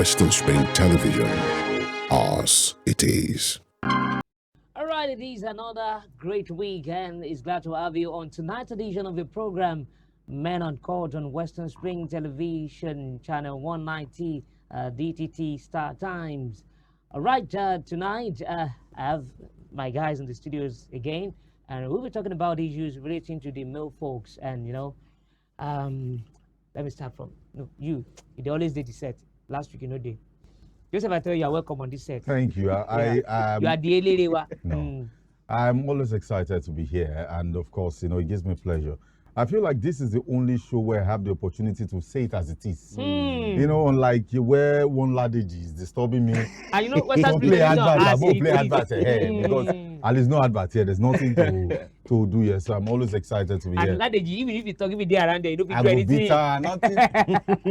Western Spring Television. Ours it is. All right, it is another great week, and it's glad to have you on tonight's edition of the program, Men Uncut on Western Spring Television, channel 190, DTT Star Times. All right, tonight I have my guys in the studios again, and we'll be talking about issues relating to the male folks. And let me start from you. You always did the set. Last week, did. Joseph, I tell you, you're welcome on this set. Thank you. You are the Elewa. No. I'm always excited to be here, and of course, it gives me pleasure. I feel like this is the only show where I have the opportunity to say it as it is. Unlike where one ladage is disturbing me. And what's don't play advert, I won't play advert because at least no advert here. There's nothing to do here, so I'm always excited to be here. And ladage, even if you talk me there around there, you don't be I doing go anything.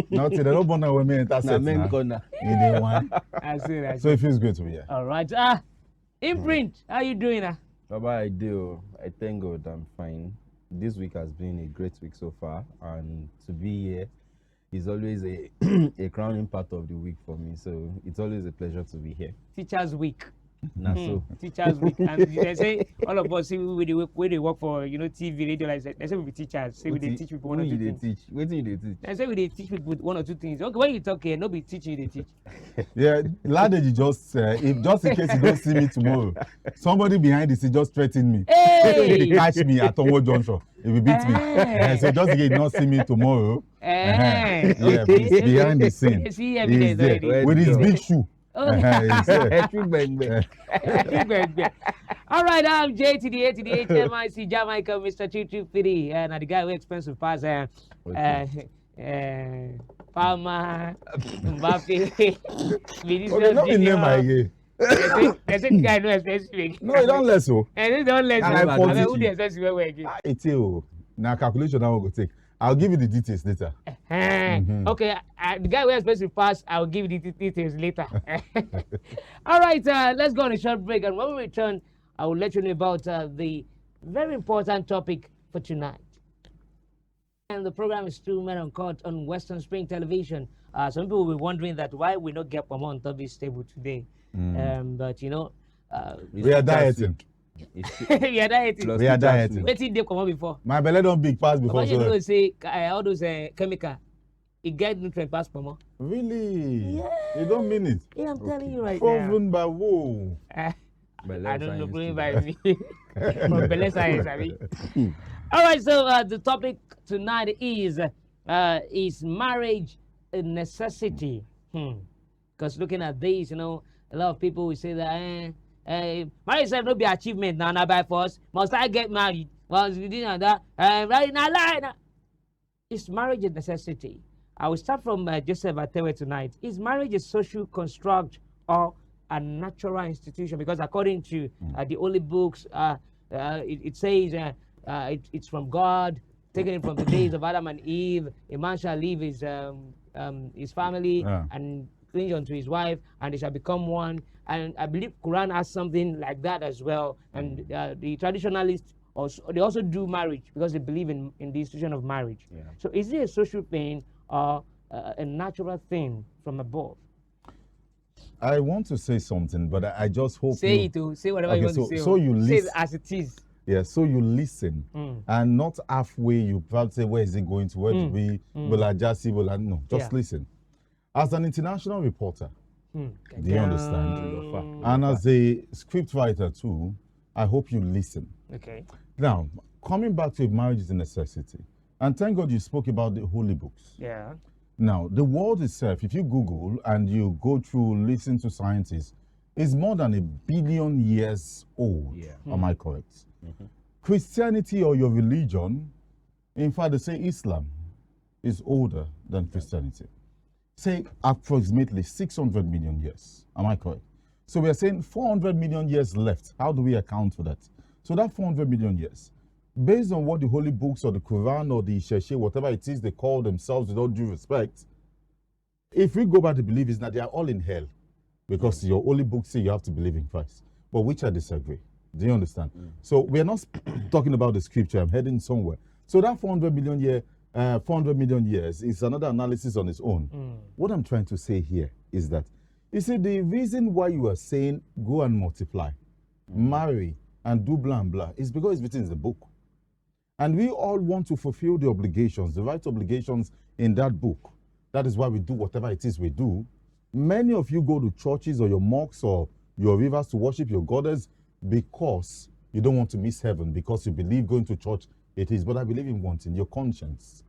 nothing. They don't bother with me intercept now. You know one. So it feels good to be here. All right. Imprint, how you doing? Baba, I do. I thank God I'm fine. This week has been a great week so far, and to be here is always a crowning part of the week for me. So it's always a pleasure to be here. Teachers Week. So Teachers Week. And they say all of us, where they work for, TV, radio, like they say we be teachers. Say we they teach people one or two things. What do you teach? They say we they teach people one or two things. Okay, when you talk here, no be teaching, they teach. Yeah, Ladage just in case you don't see me tomorrow, somebody behind the scene just threatened me. Hey! Catch me at Onwo Junction if you beat me. So just in case you not see me tomorrow. Yeah, but it's behind the scene. You see He's evidence there already. with his big shoe. Oh. He's there. All right, I'm J to the A to the H, MIC, Jah Michael, Mr. 223, and the guy who expensive pass, Palmer, Mbappe, Vinicius Okay, not the name Junior. again. They say the guy no expensive. No, you don't let so. And they don't let And you. I force Who the you. expensive way again? It's you. Now calculation I will go take. I'll give you the details later. Okay, the guy who expensive pass, I'll give you the details later. All right, let's go on a short break, and when we return, I will let you know about the very important topic for tonight. And the program is still Men Uncut on Western Spring Television. Some people will be wondering that why we not get Pama on top of this table today. But We are dieting. we are dieting. We are dieting. Wait till they come on before. My belly don't big pass before. But you So know, say all those chemical, it get nutrient pass Pama. really? Yeah. You don't mean it? Yeah, I'm telling you right Proven by whoa. now. I don't know, proven by today. me. From Bele Science, I mean. All right, so the topic tonight is marriage a necessity? Because looking at this, a lot of people will say that marriage self no be achievement now by force. Must I get married? Well, this and that. Right now, is marriage a necessity? I will start from Joseph Atewe tonight. Is marriage a social construct or a natural institution? Because according to the holy books, it says it's from God, taken it from the days of Adam and Eve. A man shall leave his family and cling unto his wife, and they shall become one. And I believe Quran has something like that as well. And the traditionalists they also do marriage because they believe in the institution of marriage. Yeah. So is it a social thing or a natural thing from above? I want to say something, but I just hope Say it, say whatever you want to say. So you say it listen. as it is. Yeah, so you listen and not halfway you perhaps say where is it going to, where to be, no, just listen. As an international reporter, do you understand? And as a script writer too, I hope you listen. Okay. Now, coming back to if marriage is a necessity, and thank God you spoke about the holy books. Yeah. Now, the world itself, if you Google and you go through, listen to scientists, is more than 1 billion years old. Yeah. Am I correct? Christianity or your religion, in fact, they say Islam is older than Christianity. Say approximately 600 million years. Am I correct? So we are saying 400 million years left. How do we account for that? So that 400 million years, based on what the holy books or the Quran or the Sheshe, whatever it is they call themselves with all due respect, if we go back to believe is that they are all in hell because your holy books say you have to believe in Christ. But which I disagree. Do you understand? So we are not talking about the scripture. I'm heading somewhere. So that 400 million year 400 million years is another analysis on its own. What I'm trying to say here is that, you see, the reason why you are saying go and multiply, marry, and do blah and blah is because it's written in the book. And we all want to fulfill the obligations, the right obligations in that book. That is why we do whatever it is we do. Many of you go to churches or your mosques or your rivers to worship your goddess because you don't want to miss heaven, because you believe going to church it is. But I believe in one thing, your conscience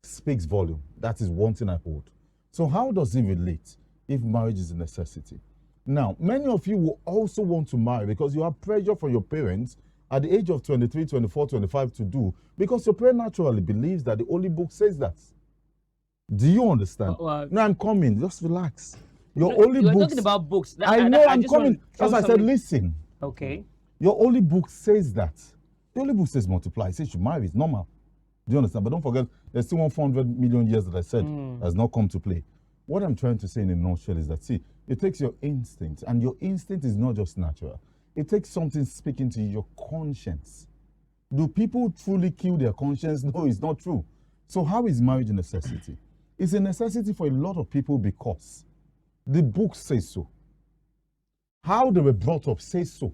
speaks volume. That is one thing I hold. So how does it relate if marriage is a necessity? Now, many of you will also want to marry because you have pressure from your parents at the age of 23, 24, 25 to do, because your parent naturally believes that the Holy Book says that. Do you understand? No, I'm coming. Just relax. Your Holy Book. You're talking about books. I know, I'm coming. As I said, listen. Okay. Your Holy Book says that. The Holy Book says multiply. It says you marry. It's normal. Do you understand? But don't forget, there's still 400 million years that I said has not come to play. What I'm trying to say in a nutshell is that, see, it takes your instinct, and your instinct is not just natural. It takes something speaking to your conscience. Do people truly kill their conscience? No, it's not true. So how is marriage a necessity? It's a necessity for a lot of people because the book says so. How they were brought up says so.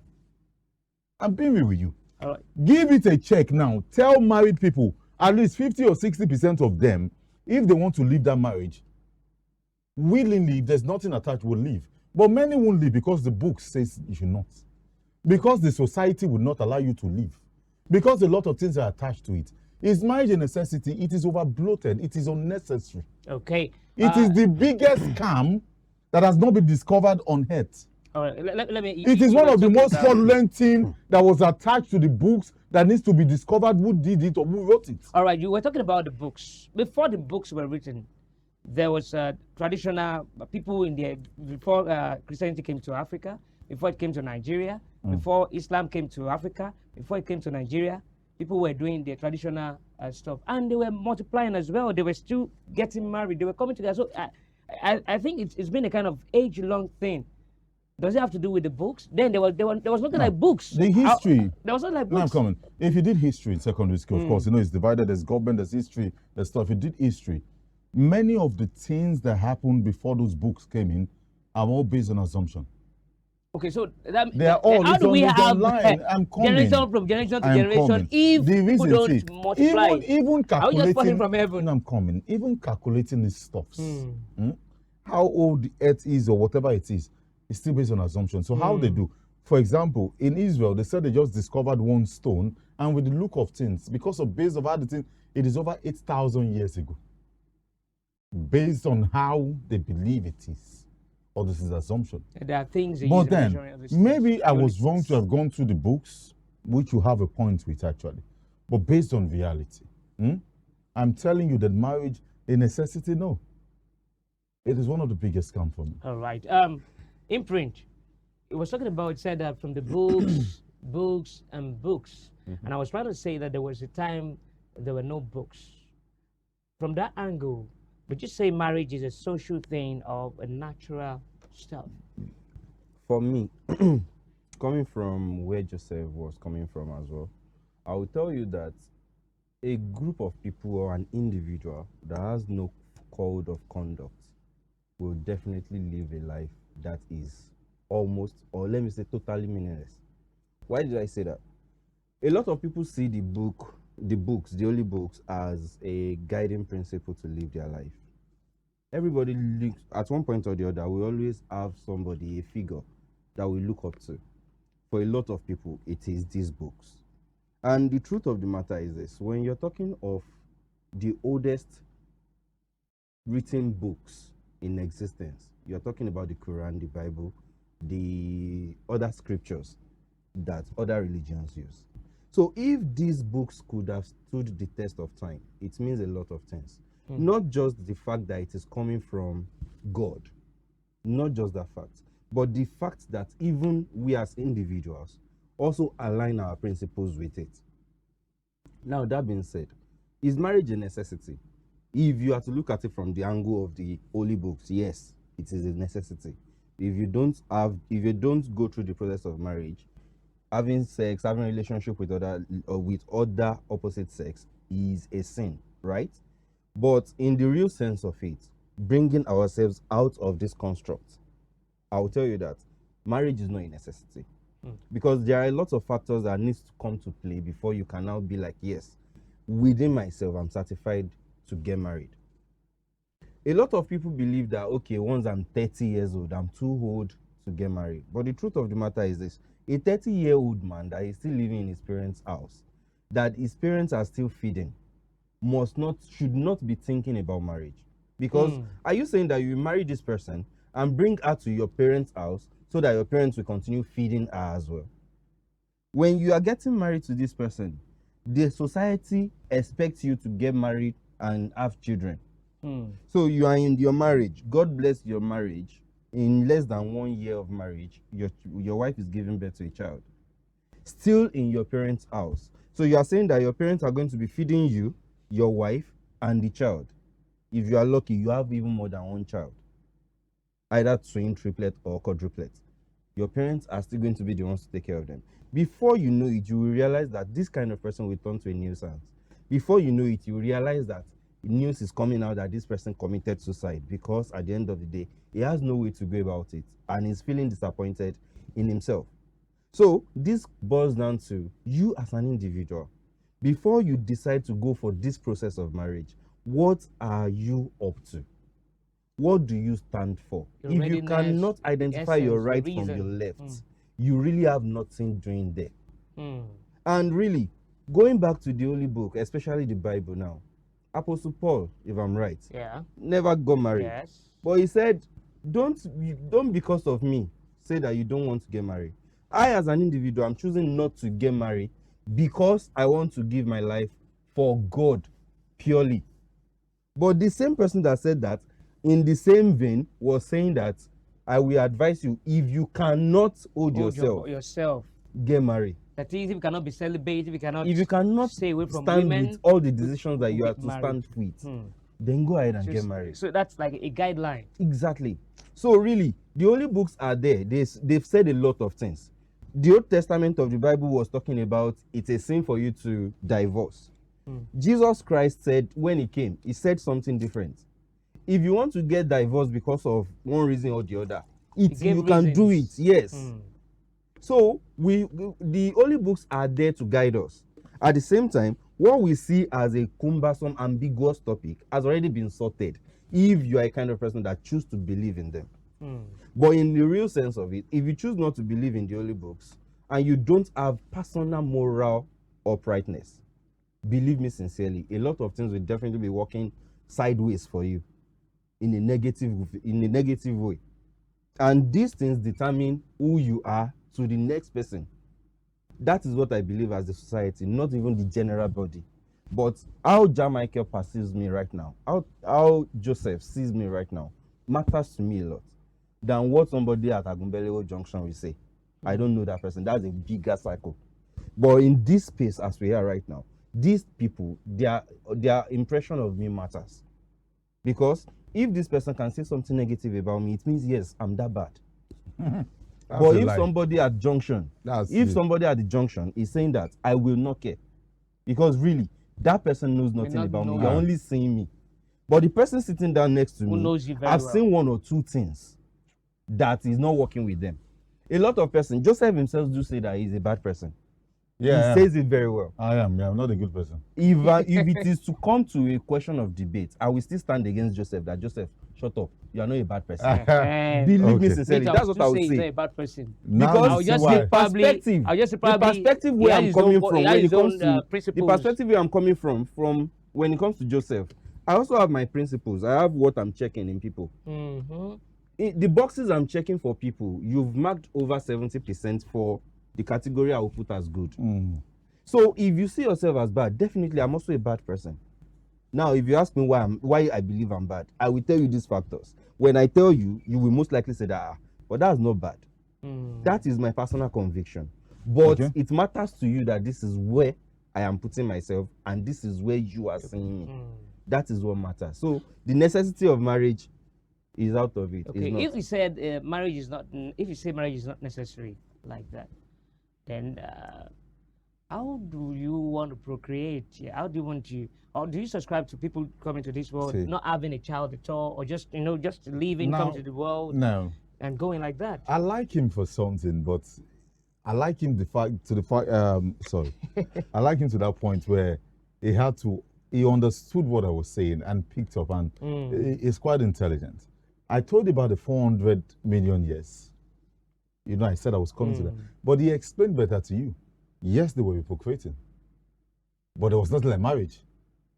I'm being real with you. All right. Give it a check now. Tell married people, at least 50 or 60% of them, if they want to leave that marriage, willingly, if there's nothing attached, will leave. But many won't leave because the book says you should not. Because the society will not allow you to leave. Because a lot of things are attached to it. Is marriage a necessity? It is over-bloated. It is unnecessary. Okay. It is the biggest scam that has not been discovered on earth. All right. Let me. It is one of the most fraudulent things that was attached to the books that needs to be discovered who did it or who wrote it. All right. You were talking about the books. Before the books were written, there was traditional people in the before Christianity came to Africa, before it came to Nigeria, before Islam came to Africa, before it came to Nigeria, people were doing their traditional stuff, and they were multiplying as well. They were still getting married. They were coming together. So I think it's been a kind of age-long thing. Does it have to do with the books? Then there was nothing like books. The history. There was nothing like books. No, I'm coming. If you did history in secondary school, of course, you know it's divided. There's government, there's history, there's stuff. If you did history, many of the things that happened before those books came in are all based on assumption. Okay, so that, they are all. how do we have I'm coming. generation from generation to generation if people don't multiply? Even calculating. Are we just falling from heaven? I'm coming. Even calculating these stuffs, how old the earth is or whatever it is still based on assumption. So how they do? For example, in Israel, they said they just discovered one stone, and with the look of things, because of base of other things, it is over 8,000 years ago. Based on how they believe it is. Or this is assumption. There are things. But then, maybe I was wrong to have gone through the books, which you have a point with actually. But based on reality, I'm telling you that marriage, a necessity, no. It is one of the biggest scams for me. All right. Imprint. It was talking about, it said that from the books, books, and books. And I was trying to say that there was a time there were no books. From that angle, would you say marriage is a social thing or a natural stuff? For me, coming from where Joseph was coming from as well, I will tell you that a group of people or an individual that has no code of conduct will definitely live a life that is almost, or let me say totally meaningless. Why did I say that? A lot of people see the holy books as a guiding principle to live their life. Everybody looks, at one point or the other, we always have somebody, a figure that we look up to. For a lot of people, it is these books. And the truth of the matter is this: when you're talking of the oldest written books in existence, you're talking about the Quran, the Bible, the other scriptures that other religions use. So if these books could have stood the test of time, it means a lot of things. Not just the fact that it is coming from God, not just that fact, but the fact that even we as individuals also align our principles with it. Now, that being said, is marriage a necessity? If you are to look at it from the angle of the holy books, yes, it is a necessity. If you don't go through the process of marriage, having sex, having a relationship with other opposite sex is a sin. right? But in the real sense of it, bringing ourselves out of this construct, I'll tell you that marriage is not a necessity. Because there are a lot of factors that needs to come to play before you can now be like, yes, within myself, I'm certified to get married. A lot of people believe that, okay, once I'm 30 years old, I'm too old to get married. But the truth of the matter is this: a 30-year-old man that is still living in his parents' house, that his parents are still feeding, should not be thinking about marriage. Because are you saying that you marry this person and bring her to your parents' house so that your parents will continue feeding her as well? When you are getting married to this person, the society expects you to get married and have children. So you are in your marriage. God bless your marriage. In less than 1 year of marriage, your wife is giving birth to a child, still in your parents' house. So you are saying that your parents are going to be feeding you, your wife, and the child. If you are lucky, you have even more than one child, either twin, triplet, or quadruplet. Your parents are still going to be the ones to take care of them. Before you know it, you will realize that this kind of person will turn to a nuisance. Before you know it, you will realize that news is coming out that this person committed suicide, because at the end of the day, he has no way to go about it and he's feeling disappointed in himself. So this boils down to you as an individual. Before you decide to go for this process of marriage, what are you up to? What do you stand for? Your If you readiness, cannot identify your essence, right reason. from your left, you really have nothing doing there. And really, going back to the Holy Book, especially the Bible now, Apostle Paul, if I'm right, never got married. Yes. But he said, don't because of me say that you don't want to get married. I, as an individual, I'm choosing not to get married because I want to give my life for God purely. But the same person that said that, in the same vein, was saying that I will advise you, if you cannot hold yourself, get married. That is, if you cannot be celibate, if you cannot stay away from stand women, with all the decisions that you have to married. stand with, then go ahead and get married. So that's like a guideline. Exactly. So really, the holy books are there. They've said a lot of things. The Old Testament of the Bible was talking about it's a sin for you to divorce. Jesus Christ said, when he came, he said something different. If you want to get divorced because of one reason or the other, you can do it. Yes. So the holy books are there to guide us. At the same time, what we see as a cumbersome, ambiguous topic has already been sorted if you are a kind of person that choose to believe in them. But in the real sense of it, if you choose not to believe in the holy books and you don't have personal moral uprightness, believe me sincerely, a lot of things will definitely be working sideways for you in a negative way. And these things determine who you are to the next person. That is what I believe as the society, not even the general body. But how Jah Michael perceives me right now, how Joseph sees me right now, matters to me a lot than what somebody at Agumbelewo Junction will say. I don't know that person. That's a bigger cycle. But in this space, as we are right now, these people, their impression of me matters. Because if this person can say something negative about me, it means, yes, I'm that bad. But if somebody at the junction is saying that, I will not care. Because really, that person knows nothing about me. You're only seeing me. But the person sitting down next to me, knows you very I've well. seen one or two things that is not working with them. A lot of persons, Joseph himself do say that he's a bad person. Yeah, he says it very well. I'm not a good person. If it is to come to a question of debate, I will still stand against Joseph. That Joseph, shut up. You are not a bad person. Believe me sincerely. That's what I would say. He's not a bad person. Because I'll just say probably, the perspective where I'm coming from when it comes to principles. the perspective where I'm coming from when it comes to Joseph, I also have my principles. I have what I'm checking in people. The boxes I'm checking for people, you've marked over 70% for the category I will put as good. So if you see yourself as bad, definitely I'm also a bad person. Now, if you ask me why I believe I'm bad, I will tell you these factors. When I tell you, you will most likely say that, but that's not bad. That is my personal conviction. But it matters to you that this is where I am putting myself and this is where you are seeing me. That is what matters. So the necessity of marriage is out of it. Okay, if you said marriage is not, if you say marriage is not necessary like that, then how do you want to procreate? Yeah, how do you want to, or do you subscribe to people coming to this world See. not having a child at all, or just just leaving, come to the world No. and going like that? I like him for something, but I like him sorry. I like him to that point where he understood what I was saying and picked up, and he's quite intelligent. I told you about the 400 million years. I said I was coming to that. But he explained better to you. Yes, they were procreating. But it was not like marriage.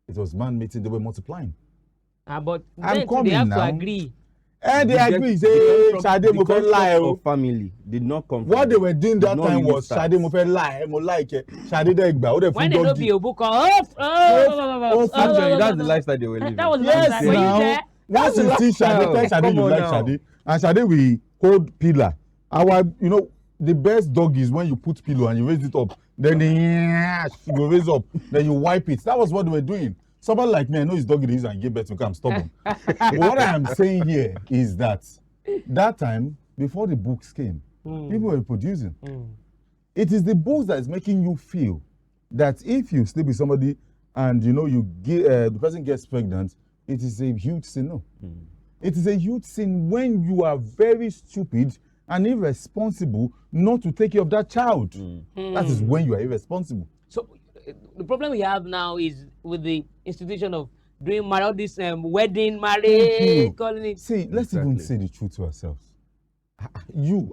It was man meeting, they were multiplying. But I'm then coming they have now. to agree. And they agree, say, Shade mo fẹ́ lie o. Family did not come. What they were doing that Did not time really was start. Shade mo fẹ́ lie, mo like it. Shade de gba, o de When fún they don't doggy. be a book Actually, that's the lifestyle they were living. That was the Yes, lifestyle. Were you now. there? Once you see Shade, tell Shade Come you on like now. Shade. And Shade we hold pillar. Our, the best dog is when you put pillow and you raise it up. Then you go raise up. Then you wipe it. That was what they were doing. Somebody like me, I know his dog is and give birth to come stubborn. But what I am saying here is that time, before the books came, people were producing. It is the books that is making you feel that if you sleep with somebody and the person gets pregnant, it is a huge sin. No. It is a huge sin when you are very stupid and irresponsible not to take care of that child. That is when you are irresponsible. So the problem we have now is with the institution of doing all this wedding, marriage, calling it. See, let's even say the truth to ourselves.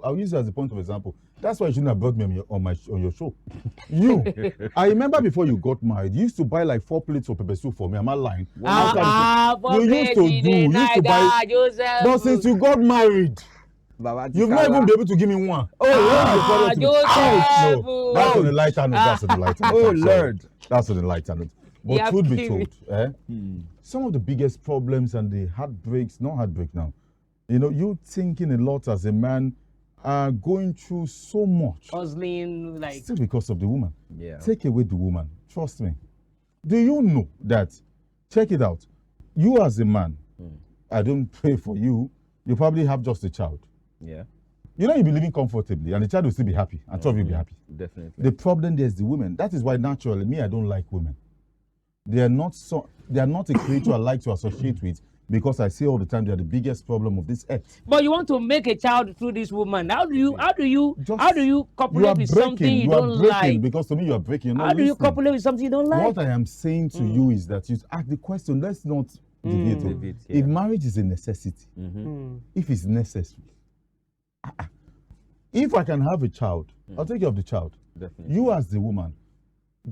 I'll use you as a point of example. That's why you shouldn't have brought me on your show. I remember before you got married, you used to buy like 4 plates of pepper soup for me. Am I lying? You used to buy. But since you got married, you've not even been able to give me one. Joseph! No, that's on the lighter note. That's on the lighter note. Oh, I'm sorry. Lord. That's on the lighter note. But Yeah, truth be kidding. told, some of the biggest problems and the heartbreaks, not heartbreak now, you thinking a lot as a man are going through so much. Hustling, like. Still because of the woman. Yeah. Take away the woman. Trust me. Do you know that? Check it out. You as a man, I don't pray for you. You probably have just a child. Yeah. You'll be living comfortably and the child will still be happy and two of you will be happy. Definitely. The problem there is the women. That is why naturally, me, I don't like women. They are not a creature I like to associate with because I say all the time they are the biggest problem of this earth. But you want to make a child through this woman. How do you copulate You are with something breaking. you You are don't breaking like? because to me you are breaking. You're How not do you listening. copulate with something you don't like? What I am saying to you is that you ask the question. Let's not deviate. Deviate, If yeah. marriage is a necessity, if it's necessary, if I can have a child, I'll take care of the child. Definitely. You as the woman,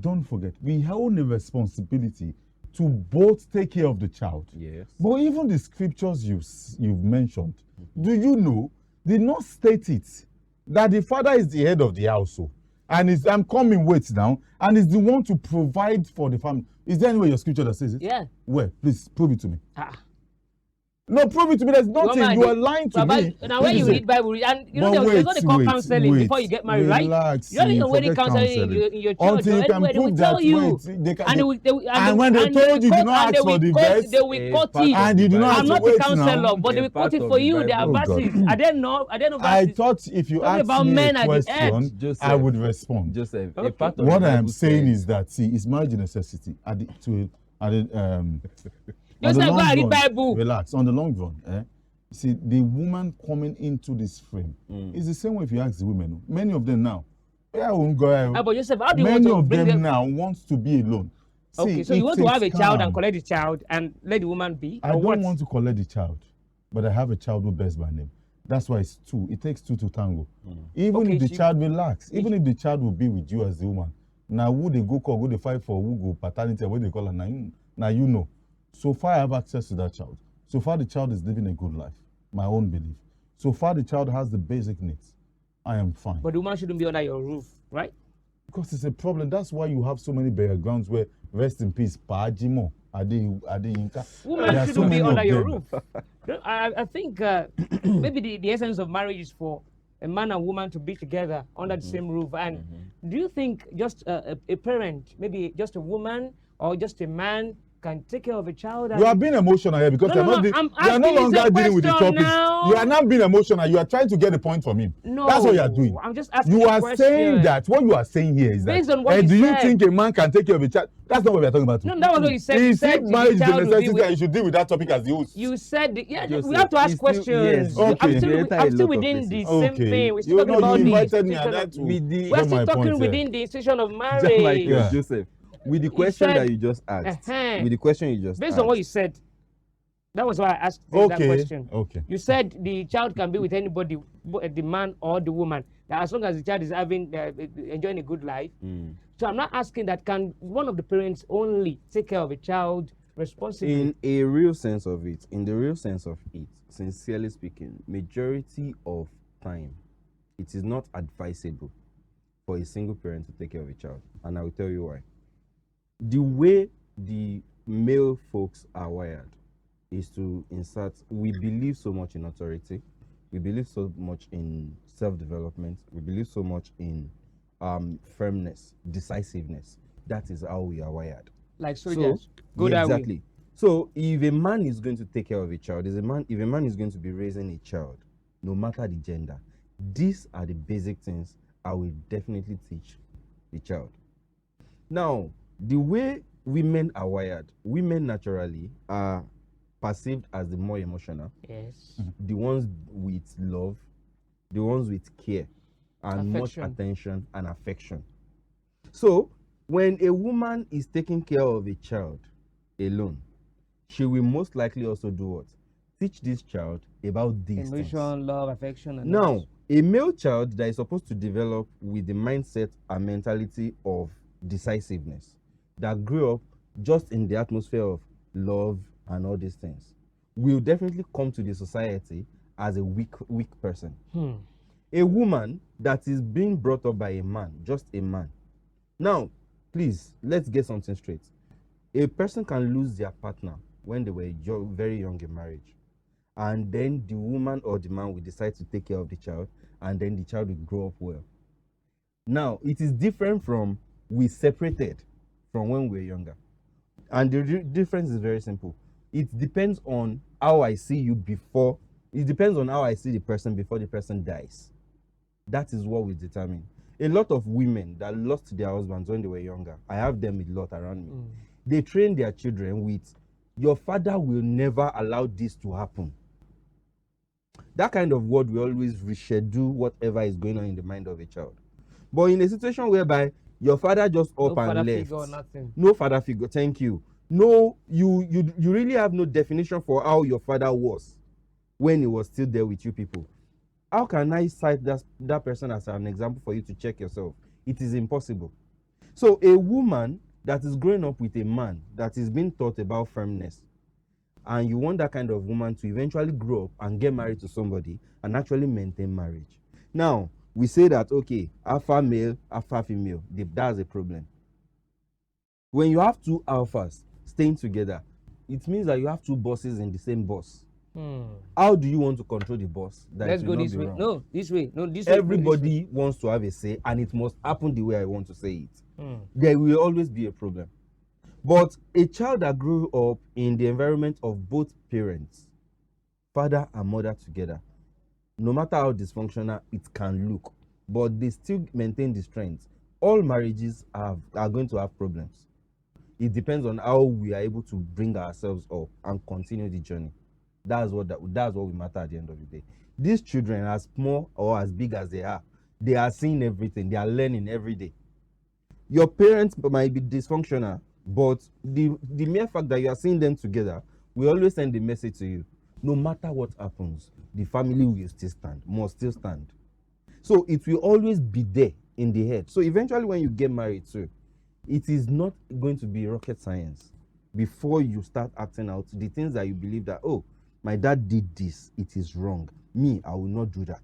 don't forget, we own a responsibility to both take care of the child. Yes. But even the scriptures you've mentioned, do you know, did not state it, that the father is the head of the household. And I'm coming, wait now, and is the one to provide for the family. Is there anywhere your scripture that says it? Yeah. Where? Please, prove it to me. Ah. No, prove it to me. There's nothing. You are lying to me. Now, when you read Bible, and there's what they call counseling before you get married, relax, right? You don't need see, a wedding forget counseling in your church. Until you can Anywhere, they will prove tell that, you. and when they told you, do not ask for the verse, they will quote it. and you do not I'm have to not the wait counselor, now. but they will quote it part for of you. the There are Bible. Oh, verses. God. I didn't know I verses. thought if you Talking asked about me men a at the question, end. Joseph. I would respond. Joseph, Okay. a part of What the I am Bible saying said- is that, see, it's marriage a necessity. Just on the like go long and read run, Bible. relax. On the long run, see, the woman coming into this frame is the same way if you ask the women. Many of them now, But Joseph, how do you want many to of bring them them? now want to be alone. Okay, See, so you it want to have a takes child time. and collect the child and let the woman be? I or don't what? want to collect the child, but I have a child who bears my name. That's why it's 2. It takes 2 to tango. Even Okay, if the she- child relax, even if the child will be with you as the woman, now who they go call, who they fight for, who go paternity, what they call her, now you know. So far I have access to that child. So far the child is living a good life, my own belief. So far the child has the basic needs. I am fine. But the woman shouldn't be under your roof, right? Because it's a problem. That's why you have so many burial grounds where, rest in peace, Pa Ajimo, Adeyinka. Women There are so shouldn't be many under of your them. roof. I think maybe the essence of marriage is for a man and woman to be together under the same roof. And do you think just a parent, maybe just a woman or just a man, can take care of a child. You are being emotional here because No, no, you no, I'm are no asking you longer the dealing with the question topic. now. You are not being emotional. You are trying to get the point from him. No, that's what you are doing. I'm just asking You a are question. saying that what you are saying here is Based that. on what you do you said. think a man can take care of a child? That's not what we are talking about. No, that was what you said. You You said see, marriage is the a child will be necessity, with. and you should deal with that topic as the host. You said, yeah, we Joseph, have to ask it's still- questions. yes, okay. I'm still, Create a I'm still lot of within the places. same thing. We're still talking you about the invited me institution and of, that With the- we're get still my talking point within the institution of Jah marriage. Michael, Yeah. Joseph, with the You question said- that you just asked, with the question you just Based asked, on what you said, that was why I asked that question. Okay. You said the child can be with anybody, the man or the woman, that as long as the child is having enjoying a good life. So I'm not asking that can one of the parents only take care of a child responsibly. in a real sense of it, sincerely speaking, majority of time, it is not advisable for a single parent to take care of a child, and I will tell you why. The way the male folks are wired is to insert, we believe so much in authority, we believe so much in self-development, we believe so much in firmness, decisiveness. That is how we are wired. Like soldiers. So, Go that way. exactly. So if a man is going to take care of a child, if a man is going to be raising a child, no matter the gender, these are the basic things I will definitely teach the child. Now, the way women are wired, women naturally are perceived as the more emotional, Yes. the ones with love, the ones with care, and Affection. much attention and affection. So, when a woman is taking care of a child alone, she will most likely also do what? Teach this child about these things. Emotion, love, affection. And Now, others. a male child that is supposed to develop with the mindset and mentality of decisiveness, that grew up just in the atmosphere of love and all these things, will definitely come to the society as a weak person. A woman that is being brought up by a man, just a man. Now, please, let's get something straight. A person can lose their partner when they were very young in marriage, and then the woman or the man will decide to take care of the child, and then the child will grow up well. Now, it is different from we separated from when we were younger. And the difference is very simple. It depends on how I see you before. It depends on how I see the person before the person dies. That is what we determine. A lot of women that lost their husbands when they were younger, I have them a lot around me. They train their children with, your father will never allow this to happen. That kind of word will always reschedule whatever is going on in the mind of a child. But in a situation whereby your father just up No and father left, figure or nothing. no father figure, thank you. No, you really have no definition for how your father was when he was still there with you people. How can I cite that person as an example for you to check yourself? It is impossible. So a woman that is growing up with a man that is being taught about firmness, and you want that kind of woman to eventually grow up and get married to somebody and actually maintain marriage. Now, we say that, okay, alpha male, alpha female, that's a problem. When you have two alphas staying together, it means that you have two bosses in the same boss. How do you want to control the boss? Let's go this way. Wrong? No, this way. No, this way. Everybody wants to have a say, and it must happen the way I want to say it. There will always be a problem. But a child that grew up in the environment of both parents, father and mother together, no matter how dysfunctional it can look, but they still maintain the strength. All marriages are going to have problems. It depends on how we are able to bring ourselves up and continue the journey. That's what we matter at the end of the day. These children, as small or as big as they are seeing everything. They are learning every day. Your parents might be dysfunctional, but the mere fact that you are seeing them together will always send a message to you. No matter what happens, the family will still stand, must still stand. So it will always be there in the head. So eventually when you get married too, it is not going to be rocket science. Before you start acting out the things that you believe that, oh, my dad did this, it is wrong. Me, I will not do that.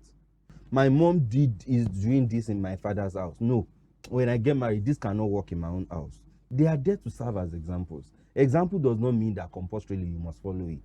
My mom is doing this in my father's house. No, when I get married, this cannot work in my own house. They are there to serve as examples. Example does not mean that compulsorily you must follow it.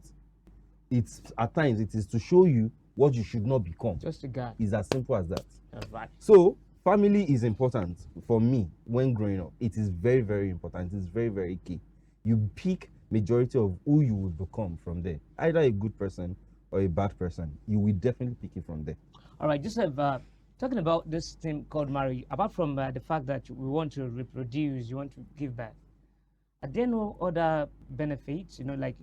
It's at times it is to show you what you should not become. Just a guy. It's as simple as that. Right. So family is important for me when growing up. It is very, very important. It's very, very key. You pick majority of who you will become from there. Either a good person or a bad person. You will definitely pick it from there. All right, just talking about this thing called marriage, apart from the fact that we want to reproduce, you want to give back, are there no other benefits, like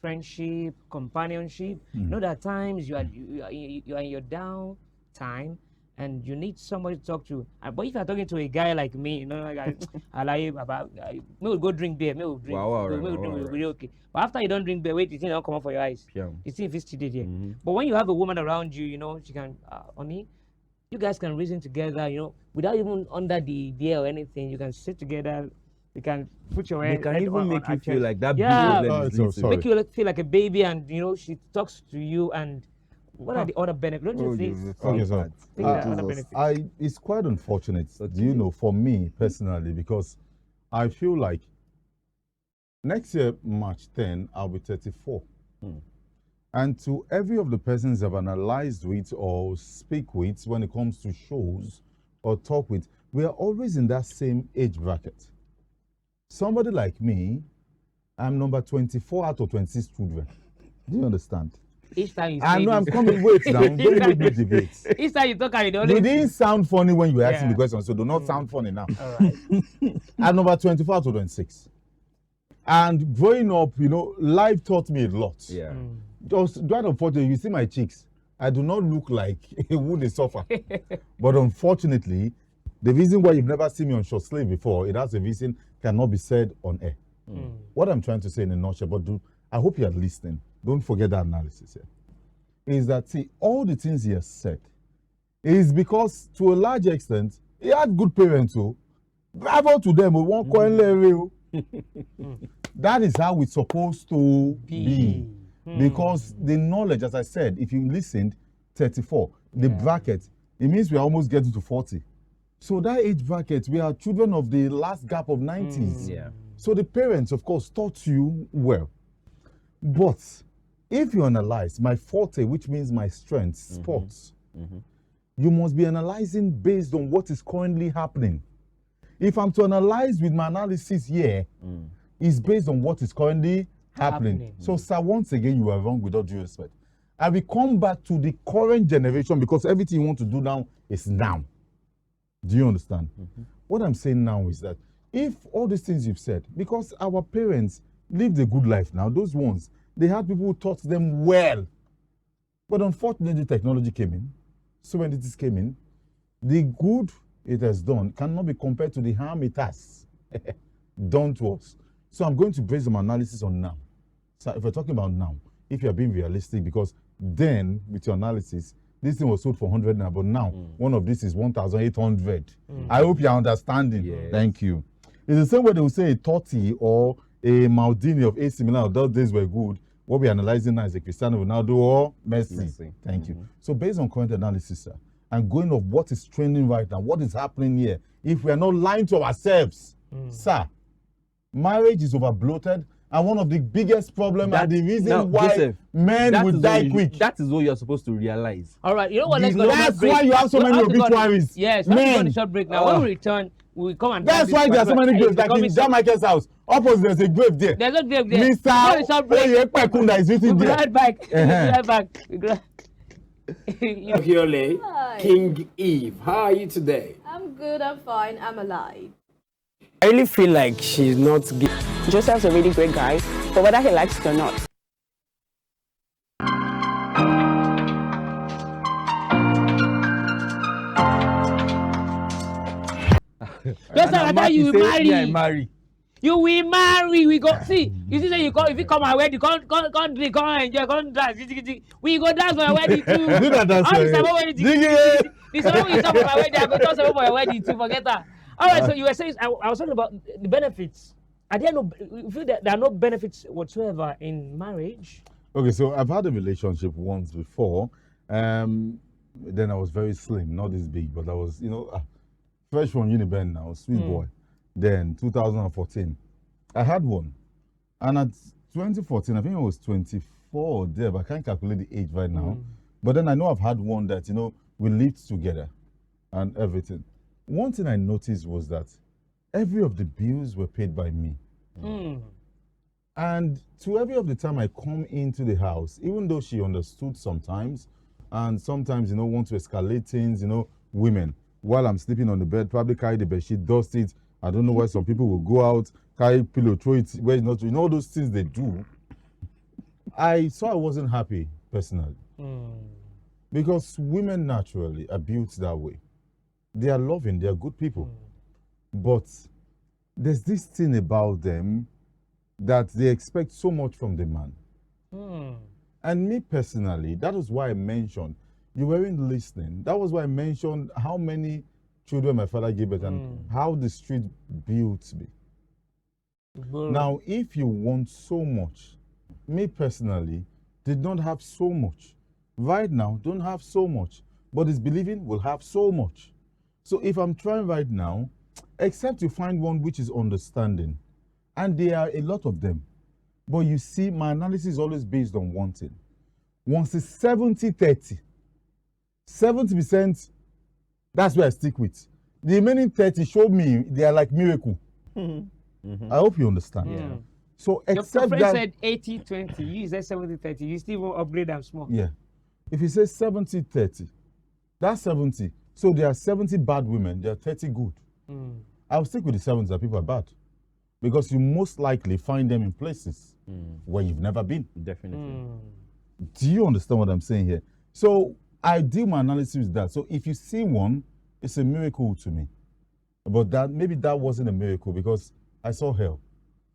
friendship, companionship? You know, there are times you are in your down time and you need somebody to talk to. But if you're talking to a guy like me, like I like about, we'll go drink beer, we'll drink, we'll be okay. But after you don't drink beer, wait, you think it'll come up for your eyes. Yeah. You see if it's still there. But when you have a woman around you, she can, honey, you guys can reason together, without even under the idea or anything. You can sit together. You can put your They can head even on make you feel chest. like that. Yeah. Sorry. Make you feel like a baby, and she talks to you. And what are the other benefits? Don't you think? Okay, so Think there are other benefits. it's quite unfortunate, Okay. for me personally, because I feel like next year, March 10, I'll be 34. And to every of the persons I've analyzed with or speak with when it comes to shows or talk with, we are always in that same age bracket. Somebody like me, I'm number 24 out of 26 children. Do you understand? Each time you I say know I'm this- coming, wait now, don't make me debate. Each time you talk, I don't You didn't sound funny when you were asking Yeah. the question, so do not sound funny now. All right. I'm number 24 out of 26. And growing up, life taught me a lot. Yeah. Just unfortunately, you see my cheeks. I do not look like a would suffer. But unfortunately, the reason why you've never seen me on short sleeve before, it has a reason cannot be said on air. What I'm trying to say in a nutshell, but I hope you're listening. Don't forget that analysis here. Is that, see, all the things he has said is because, to a large extent, he had good parents. So, bravo to them. We won't call him. That is how it's supposed to be. Because the knowledge, as I said, if you listened, 34, the bracket, it means we're almost getting to 40. So that age bracket, we are children of the last gap of 90s. Yeah. So the parents, of course, taught you well. But if you analyze my forte, which means my strength, sports, you must be analyzing based on what is currently happening. If I'm to analyze with my analysis here, it's based on what is currently happening. So, sir, once again, you are wrong with all due respect. I will come back to the current generation because everything you want to do now is now. Do you understand? What I'm saying now is that if all these things you've said, because our parents lived a good life now, those ones, they had people who taught them well. But unfortunately, technology came in, so many things came in. The good it has done cannot be compared to the harm it has done to us. So I'm going to base some analysis on now. So if we're talking about now, if you're being realistic, because then with your analysis, this thing was sold for 100 now, but now one of these is 1,800. I hope you're understanding. Yes. Thank you. It's the same way they will say a Totti or a Maldini of AC Milan, those days were good. What we're analyzing now is a Cristiano Ronaldo or Messi. Thank you. So based on current analysis, sir, and going of what is trending right now, what is happening here, if we are not lying to ourselves, sir, marriage is over bloated, and one of the biggest problems and the reason why Joseph, men will die quick. That is what you're supposed to realize. All right, you know what? Let's go to That's break. why you have so many obituaries. Yes, let's go on Men. a short break now. When we return, we'll come and. That's why there are so many graves. Like in Jah Michael's house, opposite there's a grave there. There's no grave there. Mr. Go on a short break. Oyepekun is We'll written be there. right back. We'll be right back. We'll be right- You know, Hyole, Hi. King Eve, how are you today? I'm good, I'm fine, I'm alive. I really feel like she's not gay. Joseph's a really great guy, but whether he likes it or not. Just like that, you will marry. I marry. You will marry. We go see. You see, say you come if you come our wedding, come drink, come enjoy, come dance. We go dance for your wedding too. Do that dance All for the you. Sabon wedding. Dig it. The Sabon you talk for my wedding, I go talk Sabon for your wedding too. Forget that. All right. So you were saying I was talking about the benefits. Are there no? You feel that there are no benefits whatsoever in marriage? Okay, so I've had a relationship once before. Then I was very slim, not this big, but I was, fresh from Uniben now, sweet boy. Then 2014, I had one. And at 2014, I think I was 24 or there, but I can't calculate the age right now. But then I know I've had one that, we lived together and everything. One thing I noticed was that every of the bills were paid by me. And to every of the time I come into the house, even though she understood sometimes, and sometimes, want to escalate things, women, while I'm sleeping on the bed, probably carry the bed sheet, dust it. I don't know why some people will go out, carry pillow, throw it where it's not, all those things they do. I saw I wasn't happy, personally. Because women naturally are built that way. They are loving, they are good people. But there's this thing about them that they expect so much from the man. And me personally, that was why I mentioned, you weren't listening. That was why I mentioned how many children my father gave birth and how the street built me. Now, if you want so much, me personally did not have so much. Right now, don't have so much. But is believing will have so much. So if I'm trying right now, except you find one which is understanding, and there are a lot of them. But you see, my analysis is always based on one thing. Once it's 70-30, 70%, that's where I stick with. The remaining 30 show me they are like miracle. I hope you understand. Yeah. So Your except friend that, said 80-20, you said 70-30, you still won't upgrade them small. yeah. If you say 70-30, that's 70. So there are 70 bad women, there are 30 good. I'll stick with the 70 that people are bad. Because you most likely find them in places where you've never been. Definitely. Do you understand what I'm saying here? So I do my analysis with that. So if you see one, it's a miracle to me. But that maybe that wasn't a miracle because I saw hell.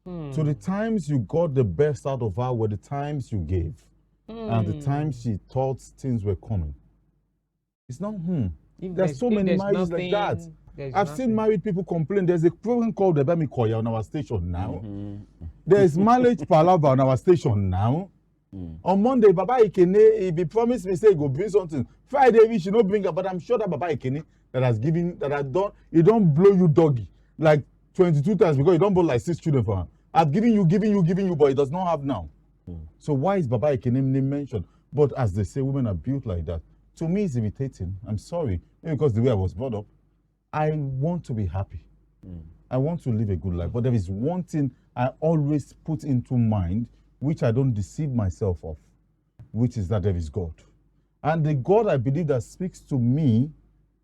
So the times you got the best out of her were the times you gave. And the times she thought things were coming. It's not, There's so many marriages like that. I've seen married people complain. There's a program called the Bemi Koya on our station now. There's marriage palaver on our station now. On Monday, Baba Ikene, if he promised me, say he go bring something. Friday, we should not bring it, but I'm sure that Baba Ikene that has given, that I don't, he don't blow you doggy like 22 times because you don't born like 6 children for him. I've given you, but he does not have now. So why is Baba Ikene name mentioned? But as they say, women are built like that. To me, it's irritating. I'm sorry, maybe because the way I was brought up. I want to be happy. I want to live a good life. But there is one thing I always put into mind, which I don't deceive myself of, which is that there is God. And the God I believe that speaks to me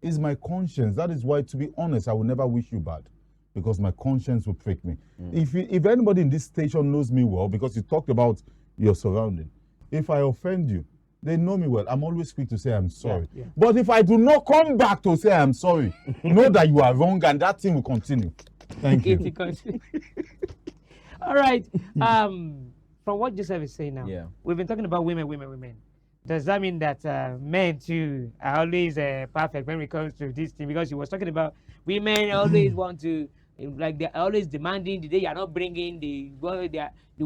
is my conscience. That is why, to be honest, I will never wish you bad, because my conscience will prick me. If anybody in this station knows me well, because you talked about your surrounding, if I offend you, they know me well. I'm always quick to say I'm sorry. But if I do not come back to say I'm sorry, know that you are wrong and that thing will continue. Thank you. All right. From what Joseph is saying now, we've been talking about women. Does that mean that men too are always perfect when it comes to this thing? Because he was talking about women always want to, like they're always demanding the day you're not bringing the way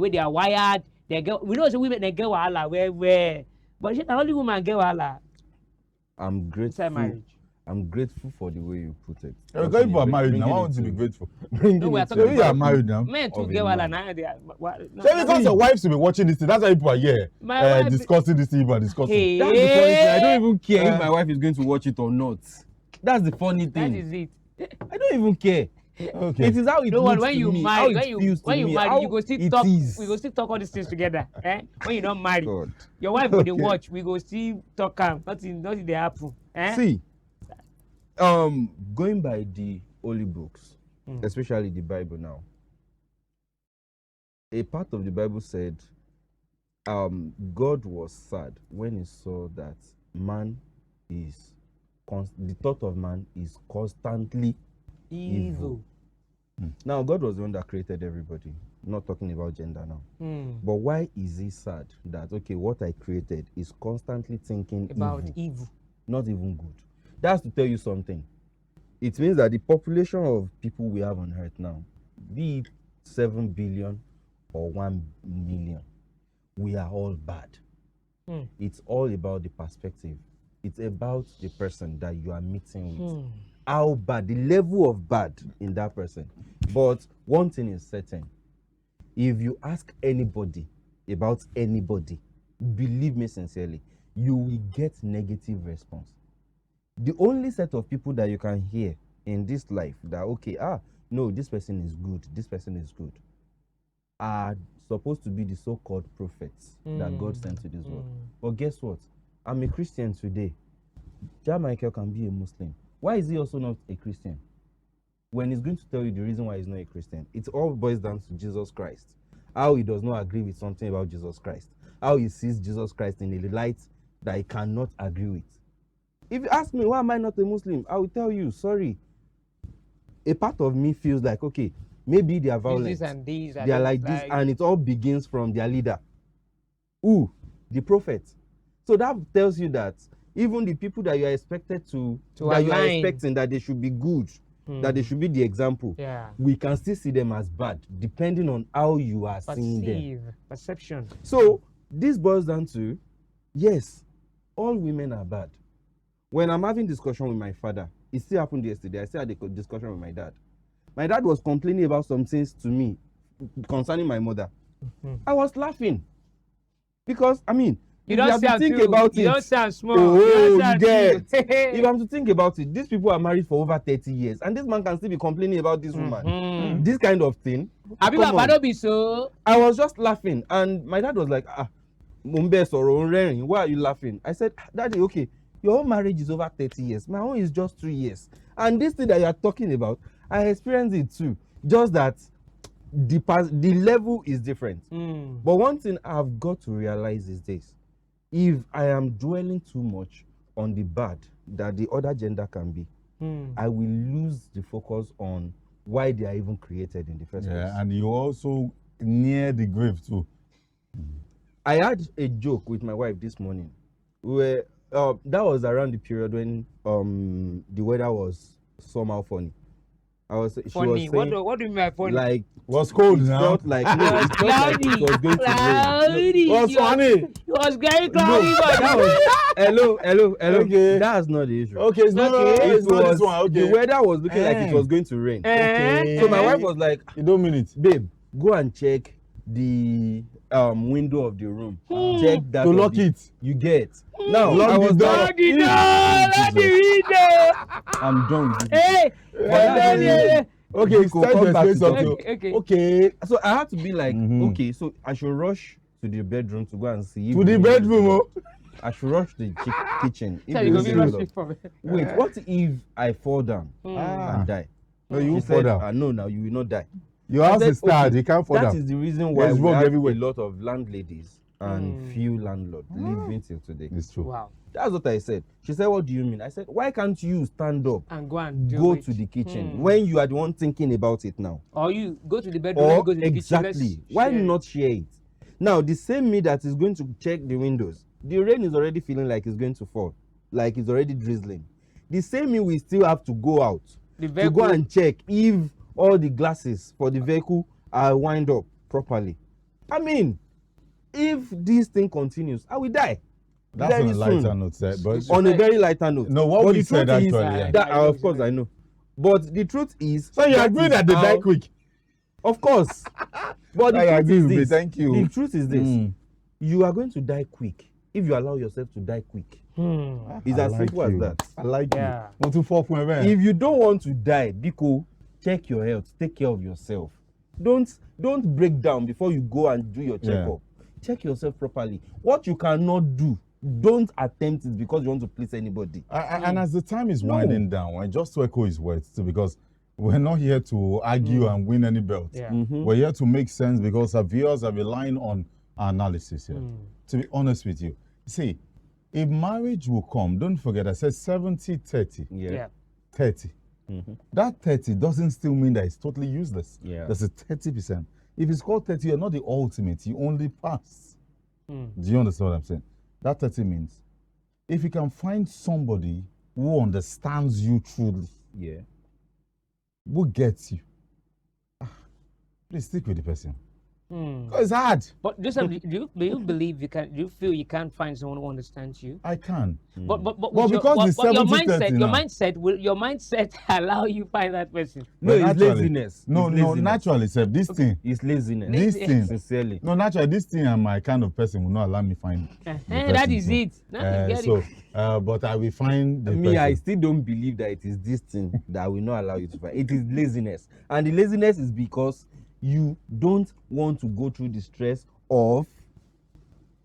they are wired. We know some women they get wahala where. But the only woman get wahala. I'm grateful. Marriage. I'm grateful for the way you put it. Because you are married now, why won't you be grateful? No, we are talking about you are married now. Men too get wahala now. Because your wives will be watching this thing. That's why people are here discussing this thing. People are discussing. Hey. That's the funny thing. I don't even care if my wife is going to watch it or not. That's the funny thing. That is it. I don't even care. Okay. It is how it looks when to you me, marry, how it feels to me, you how marry, you go still talk. is. We go still talk all these things together. When you don't marry, God. your wife go dey watch. We go still talk am. Nothing dey happen. See, going by the holy books, especially the Bible now, a part of the Bible said, God was sad when he saw that man is, the thought of man is constantly evil. Now, God was the one that created everybody. Not talking about gender now. But why is he sad that, okay, what I created is constantly thinking about evil, not even good? That's to tell you something. It means that the population of people we have on earth now, be it 7 billion or 1 million, we are all bad. It's all about the perspective. It's about the person that you are meeting with. How bad, the level of bad in that person. But one thing is certain. If you ask anybody about anybody, believe me sincerely, you will get negative response. The only set of people that you can hear in this life that, okay, no, this person is good, are supposed to be the so-called prophets that God sent to this world. But guess what? I'm a Christian today. Jah Michael can be a Muslim. Why is he also not a Christian? When he's going to tell you the reason why he's not a Christian, it all boils down to Jesus Christ. How he does not agree with something about Jesus Christ. How he sees Jesus Christ in a light that he cannot agree with. If you ask me, why am I not a Muslim? I will tell you, sorry. A part of me feels like, okay, maybe they are violent. These and these. They are like this, and it all begins from their leader. Who? The prophet. So that tells you that even the people that you are expected to that you are expecting that they should be good, that they should be the example, we can still see them as bad, depending on how you are seeing them. Perception. So this boils down to, yes, all women are bad. When I'm having discussion with my father, it still happened yesterday. I still had a discussion with my dad. My dad was complaining about some things to me concerning my mother. I was laughing because, I mean, you don't sound small. Oh, you get. If I'm to think about it, these people are married for over 30 years, and this man can still be complaining about this woman. This kind of thing. I was just laughing, and my dad was like, why are you laughing? I said, Daddy, okay, your own marriage is over 30 years. My own is just 3 years. And this thing that you are talking about, I experienced it too. Just that the level is different. But one thing I've got to realize is this. If I am dwelling too much on the bad that the other gender can be, I will lose the focus on why they are even created in the first place. Yeah, and you also near the grave too. I had a joke with my wife this morning where that was around the period when the weather was somehow funny. Funny? What do you mean by funny? Like, was cold now? Felt like, no, it felt like it was going to rain. What's funny? It was very cloudy. Hello. Okay. That's not the issue. Okay, it's not this one. Okay. The weather was looking like it was going to rain. Okay. So my wife was like, you don't mean it. Babe, go and check the window of the room. Check that. To lock it. You get. Now, I was Lock the window. I'm done. Hey. Okay, it's time to explain something. Okay. So I had to be like, okay, so I should rush to the bedroom to go and see. To the bedroom, I should rush to the kitchen. Wait, what if I fall down and die? No, you will fall down. No, now you will not die. Your house is starred, you can't fall down. That is the reason why we have a lot of landladies and few landlords living till today. It's true. Wow. That's what I said. She said, what do you mean? I said, why can't you stand up and go to the kitchen when you are the one thinking about it now? Or you go to the bedroom and go to the exactly. kitchen. Why not share it? Now, the same me that is going to check the windows, the rain is already feeling like it's going to fall, like it's already drizzling. The same me will still have to go out to go and check if all the glasses for the vehicle are wind up properly. I mean, if this thing continues, I will die. That's on a lighter note, but on a very lighter note. No, what we said actually. Of course, I know. But the truth is, so you agree that they die quick? Of course. But I agree with you. Thank you. The truth is this: you are going to die quick if you allow yourself to die quick. It's as simple as that. I like you. If you don't want to die, Biko, check your health. Take care of yourself. Don't break down before you go and do your checkup. Check yourself properly. What you cannot do, don't attempt it because you want to please anybody. And as the time is winding down, just to echo his words too, because we're not here to argue and win any belt. We're here to make sense because our viewers are relying on our analysis here. To be honest with you, see, if marriage will come, don't forget I said 70-30. 30. That 30 doesn't still mean that it's totally useless. There's a 30%. If it's called 30, you're not the ultimate. You only pass. Do you understand what I'm saying? That 30 means if you can find somebody who understands you truly, who gets you, please stick with the person. It's hard. But do you believe you can? Do you feel you can't find someone who understands you? I can. But because your mindset allow you find that person. No, it's laziness. No, naturally, sir. This thing is laziness. This thing, sincerely. No, naturally, this thing and my kind of person will not allow me find. That is it. But I will find the person. I still don't believe that it is this thing that will not allow you to find. It is laziness, and the laziness is because you don't want to go through the stress of,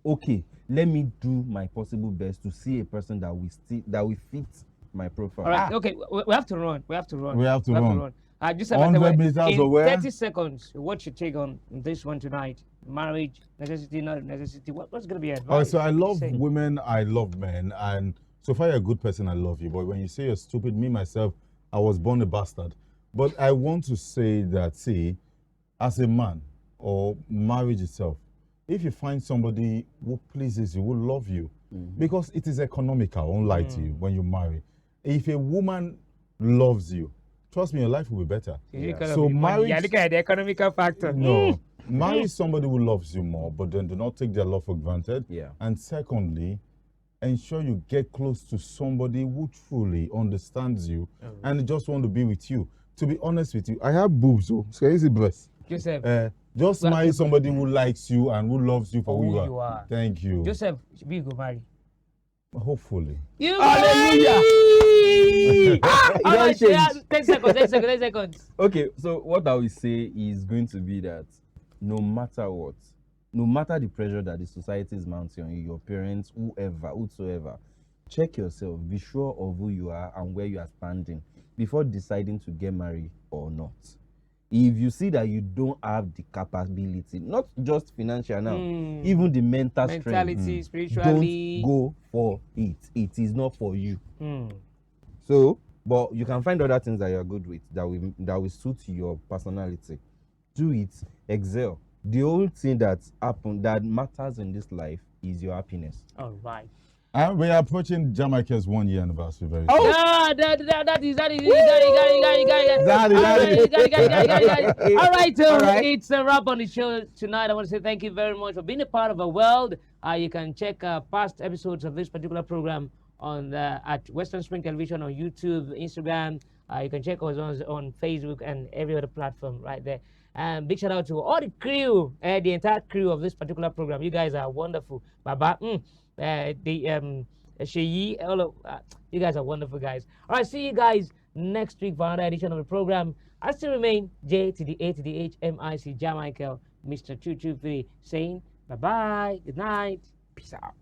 okay, let me do my possible best to see a person that will fit my profile. All right, okay, we have to run. We have to run. Just 100 meters in away. 30 seconds, what's your take on this one tonight? Marriage, necessity, not necessity. What's going to be advice? Oh, so I love Say. women, I love men, and so far you're a good person, I love you. But when you say you're stupid, me myself, I was born a bastard. But I want to say that, see, as a man or marriage itself, if you find somebody who pleases you, who love you, because it is economical, I won't lie to you, when you marry. If a woman loves you, trust me, your life will be better. So marriage, Yeah, look at the economical factor. no, marry somebody who loves you more, but then do not take their love for granted. Yeah. And secondly, ensure you get close to somebody who truly understands you and just want to be with you. To be honest with you, I have boobs, so easy breasts. Joseph, Just marry somebody who likes you and who loves you for who you are. Thank you. Joseph, we go marry. Hopefully. You Hallelujah! All right, Don't yeah, change. 10 seconds, 10 seconds, 10 seconds. Okay, so what I will say is going to be that no matter what, no matter the pressure that the society is mounting on you, your parents, whosoever, check yourself, be sure of who you are and where you are standing before deciding to get married or not. If you see that you don't have the capability, not just financial now, even the mentality, spiritually, don't go for it. It is not for you. So, but you can find other things that you're good with that will suit your personality. Do it, excel. The only thing that matters in this life is your happiness. All right. And we are approaching Jah Michael's 1 year anniversary very soon. Oh, yeah, that is. Daddy. All right, so it's a wrap on the show tonight. I want to say thank you very much for being a part of our world. You can check past episodes of this particular program on at Western Spring Television on YouTube, Instagram. You can check us on Facebook and every other platform right there. And big shout out to all the crew, the entire crew of this particular program. You guys are wonderful. Baba, Sheyi, all of you guys are wonderful guys. All right, see you guys next week for another edition of the program. I still remain J to the A to the H MIC Jah Michael, Mr. 223, saying bye bye, good night, peace out.